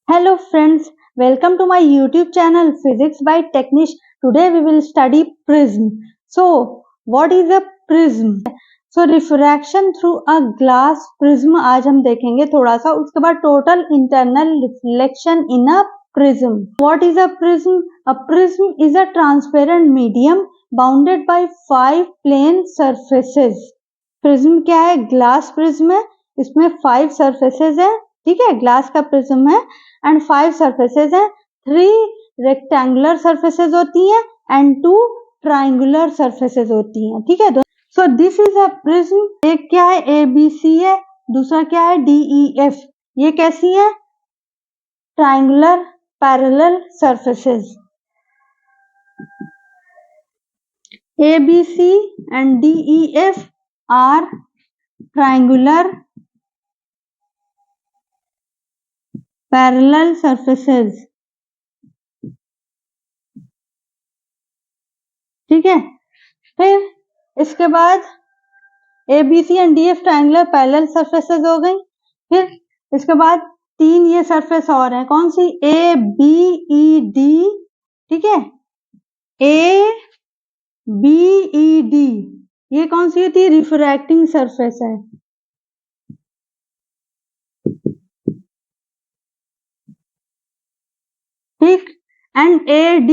Hello friends, welcome to my YouTube channel Physics by Technish. Today we will study prism. So, what is a prism? So, refraction through a glass prism आज हम देखेंगे थोड़ा सा. उसके बाद total internal reflection in a prism. What is a prism? A prism is a transparent medium bounded by 5 plane surfaces. Prism क्या है? Glass prism है. इसमें 5 surfaces है. ठीक है, ग्लास का प्रिज्म है एंड 5 सरफेसेस है. 3 रेक्टेंगुलर सरफेसेस होती हैं एंड 2 ट्राइंगुलर सरफेसेस होती हैं. ठीक है, so this is a prism. एक क्या है? ABC है. दूसरा क्या है? DEF. ये कैसी है? Triangular parallel surfaces. ABC and DEF are triangular parallel surfaces. ठीक है, फिर इसके बाद ABC and DF triangular parallel surfaces हो गई. फिर इसके बाद 3 ये सरफेस और हैं. कौन सी? ABED. ठीक है, ABED ये कौन सी होती है? रिफ्रैक्टिंग सरफेस है. ठीक, एंड AD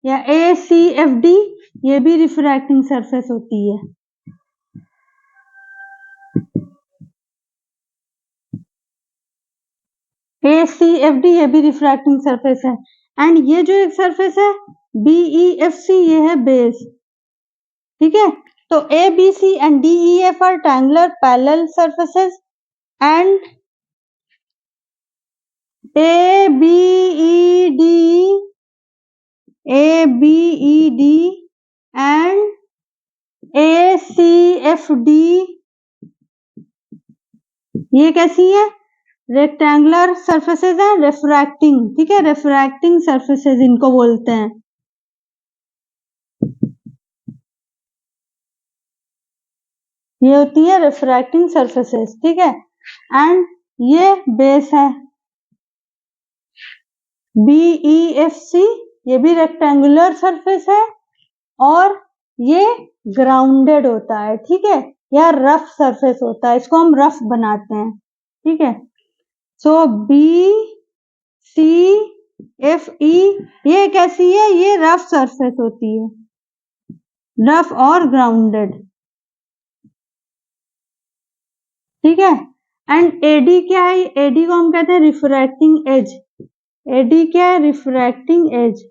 या ACFD ये भी रिफ्रैक्टिंग सरफेस होती है. ACFD ये भी रिफ्रैक्टिंग सरफेस है. एंड ये जो एक सरफेस है BEFC ये है बेस. ठीक है, तो ABC and DEF are triangular parallel surfaces and ABED and ACFD ये कैसी है? रेक्टेंगुलर सरफेसेस है, रिफ्रैक्टिंग. ठीक है, रिफ्रैक्टिंग सरफेसेस इनको बोलते हैं. ये होती है रिफ्रैक्टिंग सरफेसेस. ठीक है, एंड ये बेस है BEFC. ये भी रेक्टेंगुलर सरफेस है और ये ग्राउंडेड होता है. ठीक है, या रफ सरफेस होता है. इसको हम रफ बनाते हैं. ठीक है, सो BCFE ये कैसी है? ये रफ सरफेस होती है, रफ और ग्राउंडेड. ठीक है, एंड AD क्या है? AD को हम कहते हैं रिफ्रैक्टिंग एज. AD क्या है? Refracting as.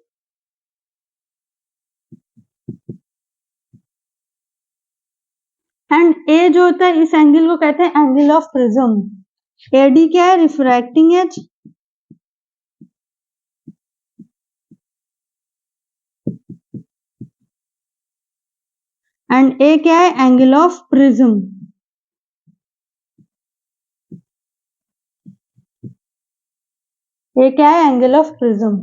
एंड A जो होता है इस एंगल को कहते हैं एंगल ऑफ प्रिज्म. AD क्या है? Refracting as. एंड A क्या है? Angle of prism. ये क्या है? Angle of prism.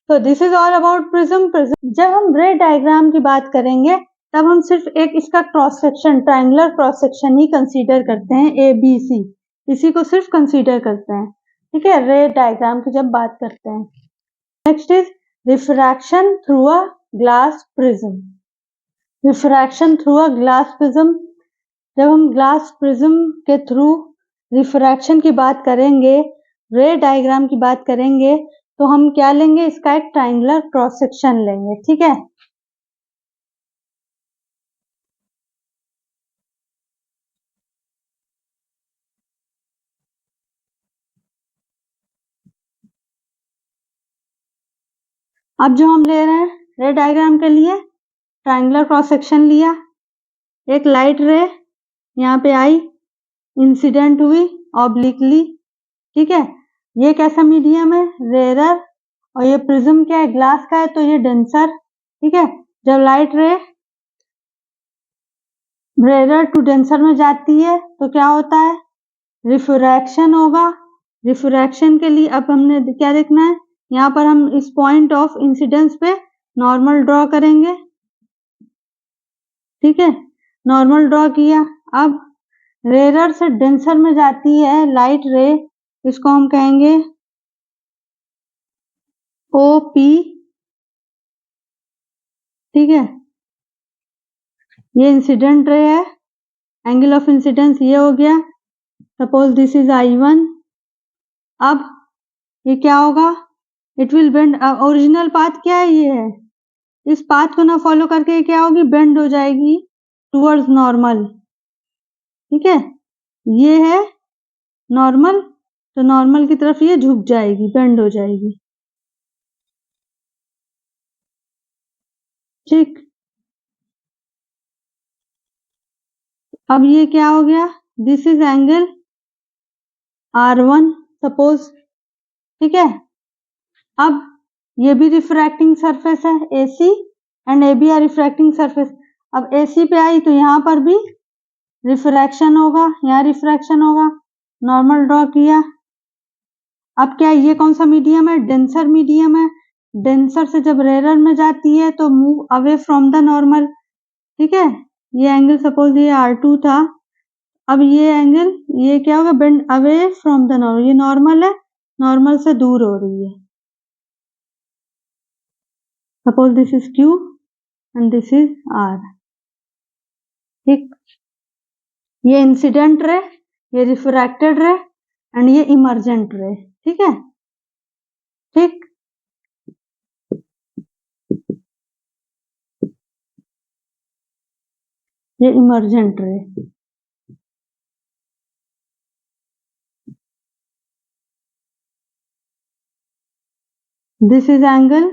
तो this is all about prism. जब हम रे डायग्राम की बात करेंगे तब हम सिर्फ एक इसका cross section, triangular cross section ही कंसीडर करते हैं. ABC इसी को सिर्फ कंसीडर करते हैं. ठीक है, रे डायग्राम की जब बात करते हैं. Next is refraction through a glass prism. Refraction through a glass prism. जब हम ग्लास प्रिज्म के थ्रू रिफ्रैक्शन की बात करेंगे, रे डायग्राम की बात करेंगे, तो हम क्या लेंगे? इसका एक ट्रायंगुलर क्रॉस सेक्शन लेंगे. ठीक है, अब जो हम ले रहे हैं रे डायग्राम के लिए ट्रायंगुलर क्रॉस सेक्शन लिया. एक लाइट रे यहाँ पे आई, इंसिडेंट हुई ऑब्लिकली. ठीक है, ये कैसा मीडियम है? रेयर. और ये प्रिज्म क्या है? ग्लास का है, तो ये डेंसर. ठीक है, जब लाइट रे रेयर टू डेंसर में जाती है तो क्या होता है? रिफ्रैक्शन होगा. रिफ्रैक्शन के लिए अब हमने क्या देखना है? यहाँ पर हम इस पॉइंट ऑफ इंसिडेंस पे नॉर्मल ड्रॉ करेंगे. ठीक है, नॉर्मल ड्रॉ किया. अब रेयर से डेंसर में जाती है लाइट रे, इसको हम कहेंगे ओ पी, ठीक है, ये इंसिडेंट रे है, एंगल ऑफ इंसिडेंस ये हो गया। Suppose this is I1। अब ये क्या होगा, it will bend. Original path क्या है, ये है, इस पाथ को ना फॉलो करके क्या होगी, बेंड हो जाएगी टूवर्ड्स नॉर्मल, ठीक है, ये है नॉर्मल, तो नॉर्मल की तरफ ये झुक जाएगी, बेंड हो जाएगी, ठीक। अब ये क्या हो गया, this is angle R1 suppose, ठीक है। अब ये भी रिफ्रैक्टिंग सरफेस है, AC and AB are refracting surface. अब AC पे आई तो यहाँ पर भी रिफ्रैक्शन होगा, यहाँ रिफ्रैक्शन होगा, नॉर्मल ड्रॉ किया। अब क्या, ये कौन सा मीडियम है, डेंसर मीडियम है, डेंसर से जब रेयर में जाती है तो move away from the normal, ठीक है। ये एंगल सपोज ये R2 था, अब ये एंगल ये क्या होगा, bend away from the normal, ये नॉर्मल है, नॉर्मल से दूर हो रही है। Suppose this is Q and this is R, ठीक। ये इंसिडेंट रे, ये रिफ्रैक्टेड रे एंड ये इमर्जेंट रे, ठीक है, ठीक। ये इमर्जेंट रे, this is angle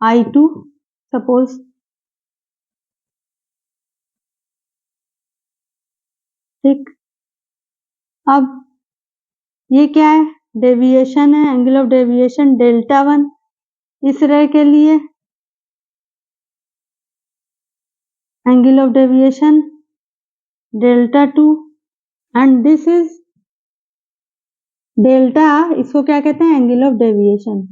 I2 suppose, ठीक। अब ये क्या है, डेविएशन है, एंगल ऑफ डेविएशन Δ1 इस रे के लिए, angle of deviation Δ2 and this is delta, इसको क्या कहते हैं, एंगल ऑफ डेविएशन।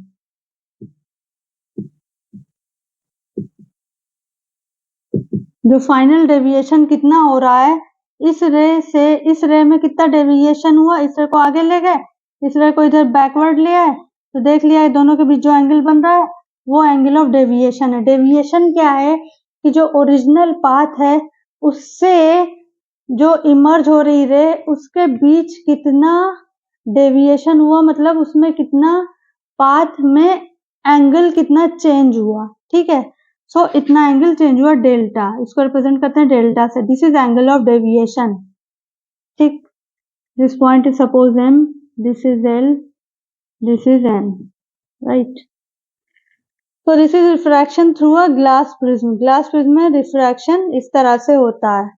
जो फाइनल डेविएशन कितना हो रहा है, इस रे से इस रे में कितना डेविएशन हुआ, इस रे को आगे ले गए, इस रे को इधर बैकवर्ड ले आए, तो देख लिया दोनों के बीच जो एंगल बन रहा है वो एंगल ऑफ डेविएशन है। डेविएशन क्या है कि जो ओरिजिनल पाथ है उससे जो इमर्ज हो रही रे उसके बीच कितना डेविएशन हुआ, मतलब उसमें कितना पाथ में एंगल कितना चेंज हुआ, ठीक है। सो इतना एंगल चेंज हुआ डेल्टा, इसको रिप्रेजेंट करते हैं डेल्टा से। This is angle of deviation, ठीक। This point is suppose M, this is L, this is N, right. तो this is refraction through a glass prism. Glass prism में refraction इस तरह से होता है।